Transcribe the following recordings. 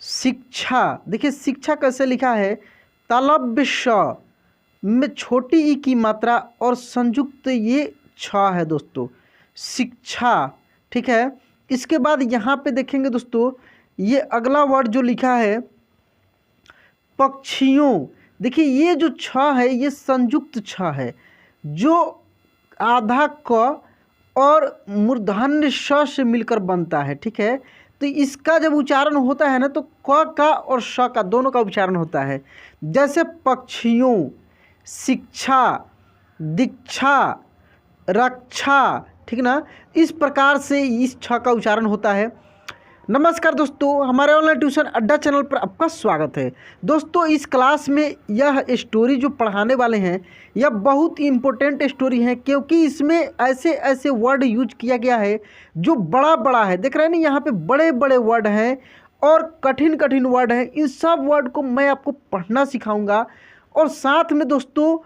शिक्षा। देखिए शिक्षा कैसे लिखा है, तालव्य श में छोटी ई की मात्रा और संयुक्त ये छ है दोस्तों, शिक्षा। ठीक है, इसके बाद यहाँ पे देखेंगे दोस्तों, ये अगला वर्ड जो लिखा है पक्षियों। देखिए ये जो छ है ये संयुक्त छ है, जो आधा क और मूर्धन्य श से मिलकर बनता है। ठीक है, तो इसका जब उच्चारण होता है ना तो क का और श का दोनों का उच्चारण होता है। जैसे पक्षियों, शिक्षा, दीक्षा, रक्षा। ठीक ना, इस प्रकार से इस छ का उच्चारण होता है। नमस्कार दोस्तों, हमारे ऑनलाइन ट्यूशन अड्डा चैनल पर आपका स्वागत है। दोस्तों इस क्लास में यह स्टोरी जो पढ़ाने वाले हैं यह बहुत ही इम्पोर्टेंट स्टोरी है, क्योंकि इसमें ऐसे ऐसे वर्ड यूज किया गया है जो बड़ा बड़ा है। देख रहे हैं ना, यहाँ पे बड़े बड़े वर्ड हैं और कठिन कठिन वर्ड हैं। इन सब वर्ड को मैं आपको पढ़ना सिखाऊंगा और साथ में दोस्तों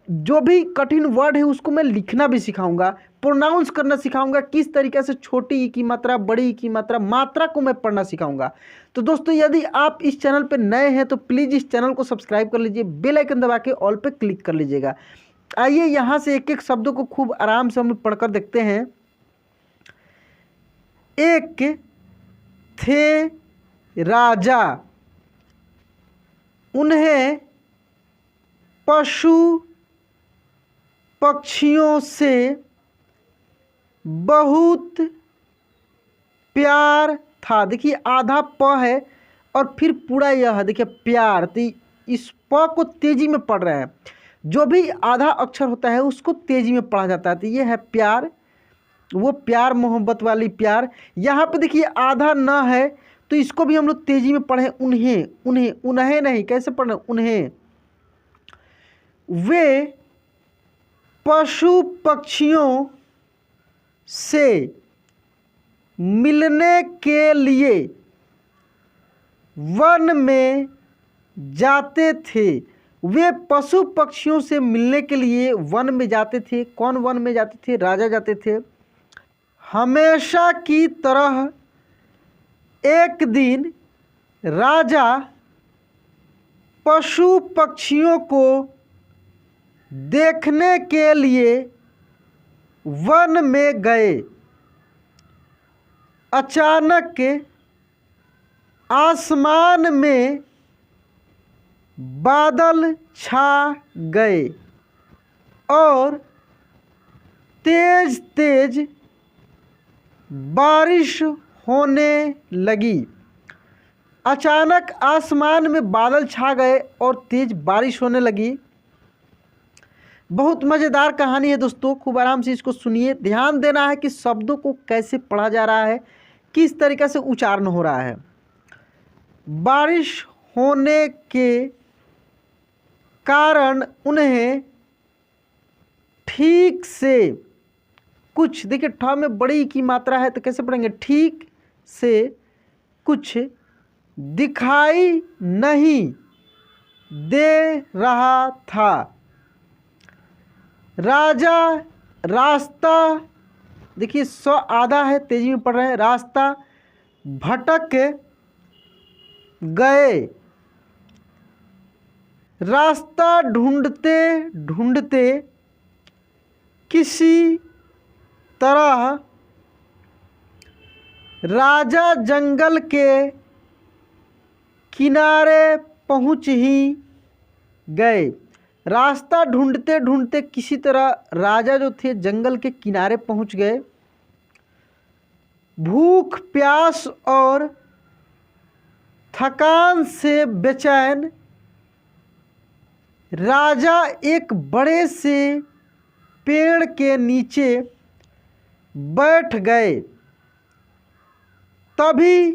जो भी कठिन वर्ड है उसको मैं लिखना भी सिखाऊंगा, प्रोनाउंस करना सिखाऊंगा, किस तरीके से छोटी ई की मात्रा, बड़ी ई की मात्रा, मात्रा को मैं पढ़ना सिखाऊंगा। तो दोस्तों यदि आप इस चैनल पर नए हैं तो प्लीज़ इस चैनल को सब्सक्राइब कर लीजिए, बेल आइकन दबा के ऑल पे क्लिक कर लीजिएगा। आइए यहाँ से एक एक शब्दों को खूब आराम से हम लोग पढ़कर देखते हैं। एक थे राजा, उन्हें पशु पक्षियों से बहुत प्यार था। देखिए आधा प है और फिर पूरा यह है, देखिए प्यार। तो इस प को तेजी में पढ़ रहे हैं, जो भी आधा अक्षर होता है उसको तेजी में पढ़ा जाता है। तो ये है प्यार, वो प्यार मोहब्बत वाली प्यार। यहाँ पे देखिए आधा न है तो इसको भी हम लोग तेजी में पढ़े, उन्हें, उन्हें, उन्हें नहीं, कैसे पढ़े, उन्हें। वे पशु पक्षियों से मिलने के लिए वन में जाते थे। वे पशु पक्षियों से मिलने के लिए वन में जाते थे। कौन वन में जाते थे? राजा जाते थे। हमेशा की तरह एक दिन राजा पशु पक्षियों को देखने के लिए वन में गए। अचानक आसमान में बादल छा गए और तेज तेज बारिश होने लगी। अचानक आसमान में बादल छा गए और तेज बारिश होने लगी। बहुत मज़ेदार कहानी है दोस्तों, खूब आराम से इसको सुनिए। ध्यान देना है कि शब्दों को कैसे पढ़ा जा रहा है, किस तरीके से उच्चारण हो रहा है। बारिश होने के कारण उन्हें ठीक से कुछ, देखिए ठ में बड़ी की मात्रा है तो कैसे पढ़ेंगे, ठीक से कुछ दिखाई नहीं दे रहा था। राजा रास्ता, देखिए स आधा है, तेजी में पढ़ रहे हैं, रास्ता भटक गए। रास्ता ढूंढते ढूंढते किसी तरह राजा जंगल के किनारे पहुंच ही गए। रास्ता ढूंढते ढूंढते किसी तरह राजा जो थे जंगल के किनारे पहुंच गए। भूख प्यास और थकान से बेचैन राजा एक बड़े से पेड़ के नीचे बैठ गए। तभी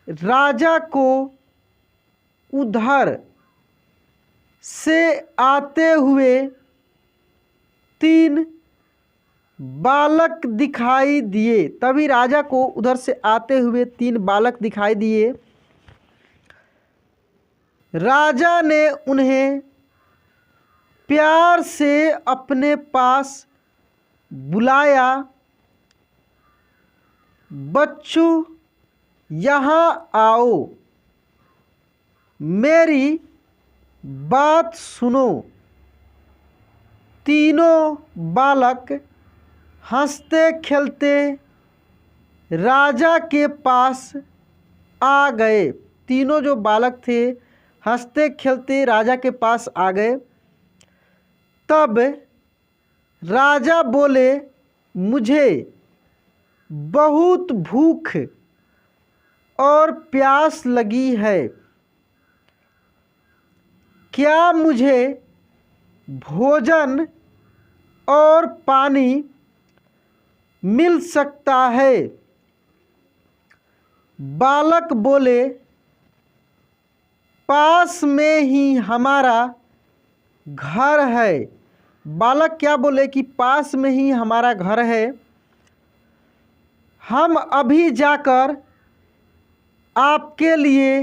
राजा को उधर से आते हुए 3 बालक दिखाई दिए। तभी राजा को उधर से आते हुए 3 बालक दिखाई दिए। राजा ने उन्हें प्यार से अपने पास बुलाया। बच्चों यहाँ आओ। मेरी बात सुनो। तीनों बालक हंसते खेलते राजा के पास आ गए। तीनों जो बालक थे हंसते खेलते राजा के पास आ गए। तब राजा बोले, मुझे बहुत भूख और प्यास लगी है, क्या मुझे भोजन और पानी मिल सकता है? बालक बोले, पास में ही हमारा घर है। बालक क्या बोले कि पास में ही हमारा घर है, हम अभी जाकर आपके लिए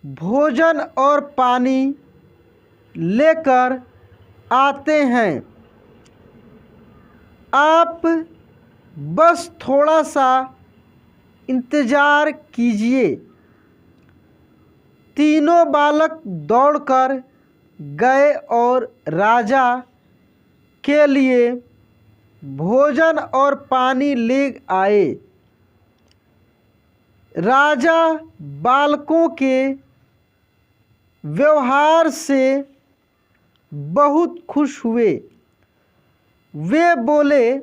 भोजन और पानी लेकर आते हैं, आप बस थोड़ा सा इंतज़ार कीजिए। तीनों बालक दौड़कर गए और राजा के लिए भोजन और पानी ले आए। राजा बालकों के व्यवहार से बहुत खुश हुए। वे बोले,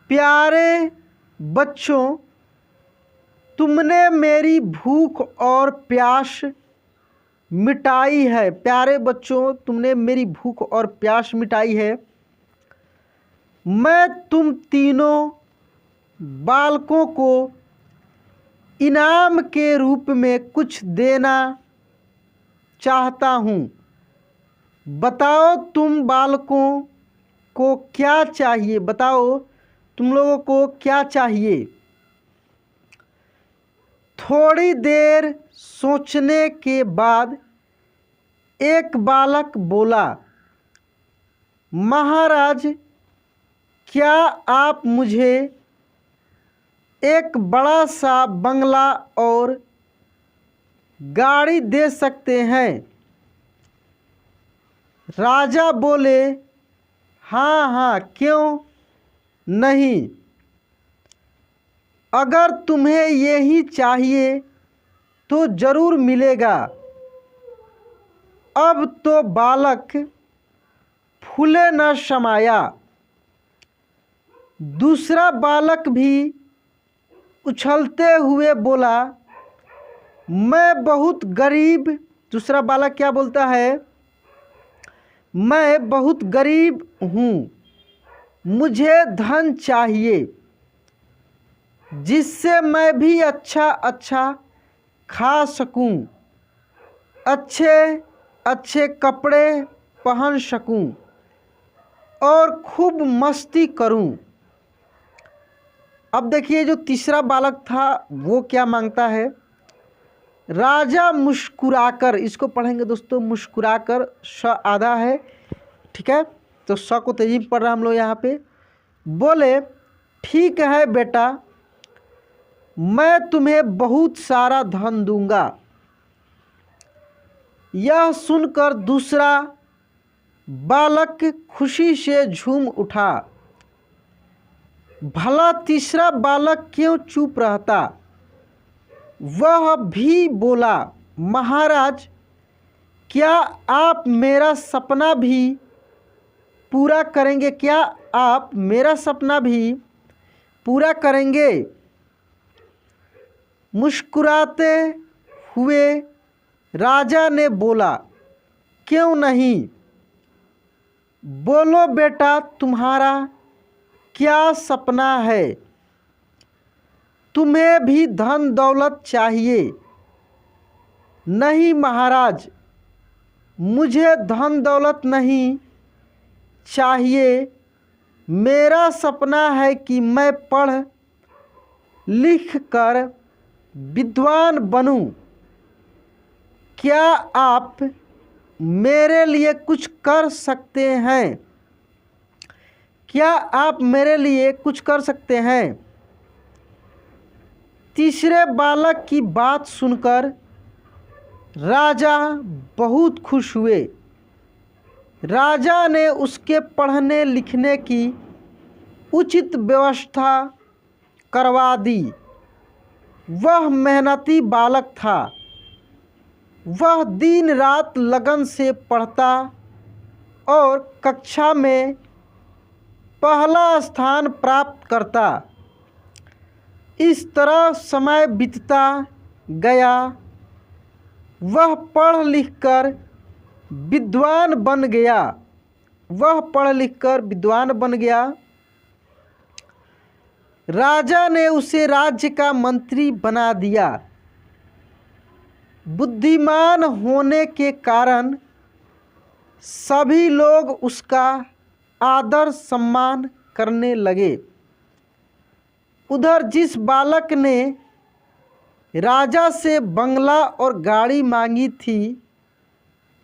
प्यारे बच्चों, तुमने मेरी भूख और प्यास मिटाई है। प्यारे बच्चों, तुमने मेरी भूख और प्यास मिटाई है। मैं तुम तीनों बालकों को इनाम के रूप में कुछ देना चाहता हूँ। बताओ तुम बालकों को क्या चाहिए? बताओ तुम लोगों को क्या चाहिए? थोड़ी देर सोचने के बाद एक बालक बोला, महाराज, क्या आप मुझे एक बड़ा सा बंगला और गाड़ी दे सकते हैं? राजा बोले, हाँ हाँ, क्यों नहीं, अगर तुम्हें यही चाहिए तो ज़रूर मिलेगा। अब तो बालक फूले न समाया। दूसरा बालक भी उछलते हुए बोला, मैं बहुत गरीब। दूसरा बालक क्या बोलता है? मैं बहुत गरीब हूँ, मुझे धन चाहिए जिससे मैं भी अच्छा खा सकूं, अच्छे अच्छे कपड़े पहन सकूं और खूब मस्ती करूं। अब देखिए जो तीसरा बालक था वो क्या मांगता है? राजा मुस्कुराकर, इसको पढ़ेंगे दोस्तों मुस्कुराकर, स आधा है, ठीक है, तो स को तेजी पढ़ रहा हम लोग यहाँ पे। बोले, ठीक है बेटा, मैं तुम्हें बहुत सारा धन दूंगा। यह सुनकर दूसरा बालक खुशी से झूम उठा। भला तीसरा बालक क्यों चुप रहता? वह भी बोला, महाराज, क्या आप मेरा सपना भी पूरा करेंगे? क्या आप मेरा सपना भी पूरा करेंगे? मुस्कुराते हुए राजा ने बोला, क्यों नहीं, बोलो बेटा, तुम्हारा क्या सपना है? तुम्हें भी धन दौलत चाहिए? नहीं महाराज, मुझे धन दौलत नहीं चाहिए। मेरा सपना है कि मैं पढ़ लिख कर विद्वान बनूं। क्या आप मेरे लिए कुछ कर सकते हैं? क्या आप मेरे लिए कुछ कर सकते हैं? तीसरे बालक की बात सुनकर राजा बहुत खुश हुए। राजा ने उसके पढ़ने लिखने की उचित व्यवस्था करवा दी। वह मेहनती बालक था। वह दिन रात लगन से पढ़ता और कक्षा में पहला स्थान प्राप्त करता। इस तरह समय बीतता गया। वह पढ़ लिख कर विद्वान बन गया। राजा ने उसे राज्य का मंत्री बना दिया। बुद्धिमान होने के कारण सभी लोग उसका आदर सम्मान करने लगे। उधर जिस बालक ने राजा से बंगला और गाड़ी मांगी थी,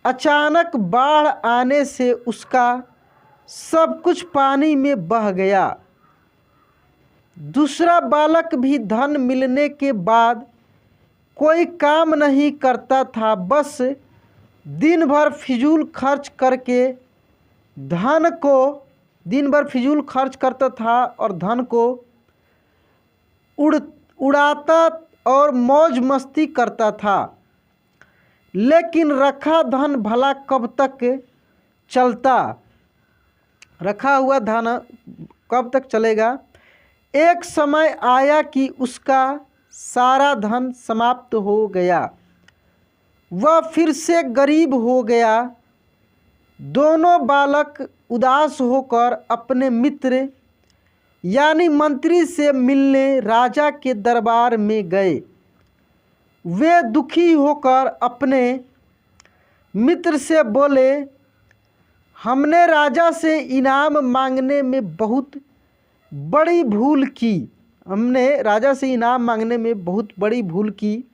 अचानक बाढ़ आने से उसका सब कुछ पानी में बह गया। दूसरा बालक भी धन मिलने के बाद कोई काम नहीं करता था, बस दिन भर फिजूल खर्च करता था और धन को उड़ाता और मौज मस्ती करता था। लेकिन रखा धन भला कब तक चलता? रखा हुआ धन कब तक चलेगा? एक समय आया कि उसका सारा धन समाप्त हो गया। वह फिर से गरीब हो गया। दोनों बालक उदास होकर अपने मित्र यानी मंत्री से मिलने राजा के दरबार में गए। वे दुखी होकर अपने मित्र से बोले, हमने राजा से इनाम मांगने में बहुत बड़ी भूल की।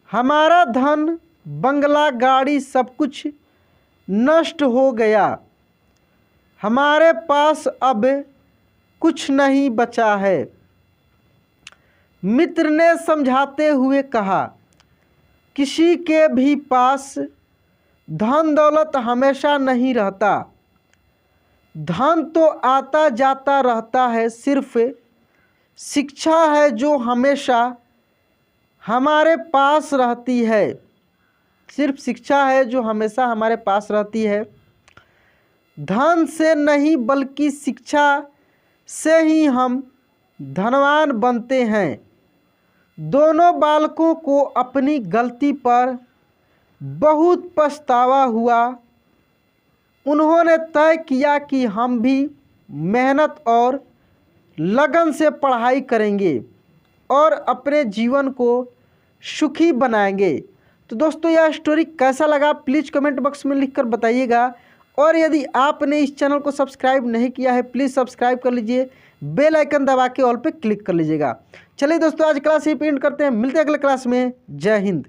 हमारा धन, बंगला, गाड़ी सब कुछ नष्ट हो गया। हमारे पास अब कुछ नहीं बचा है। मित्र ने समझाते हुए कहा, किसी के भी पास धन दौलत हमेशा नहीं रहता। धन तो आता जाता रहता है। सिर्फ शिक्षा है जो हमेशा हमारे पास रहती है। धन से नहीं बल्कि शिक्षा से ही हम धनवान बनते हैं। दोनों बालकों को अपनी गलती पर बहुत पछतावा हुआ। उन्होंने तय किया कि हम भी मेहनत और लगन से पढ़ाई करेंगे और अपने जीवन को सुखी बनाएंगे। तो दोस्तों, यह स्टोरी कैसा लगा प्लीज़ कमेंट बॉक्स में लिखकर बताइएगा। और यदि आपने इस चैनल को सब्सक्राइब नहीं किया है, प्लीज़ सब्सक्राइब कर लीजिए, बेल आइकन दबा के ऑल पे क्लिक कर लीजिएगा। चलिए दोस्तों, आज क्लास यहीं पे एंड करते हैं। मिलते हैं अगले क्लास में। जय हिंद।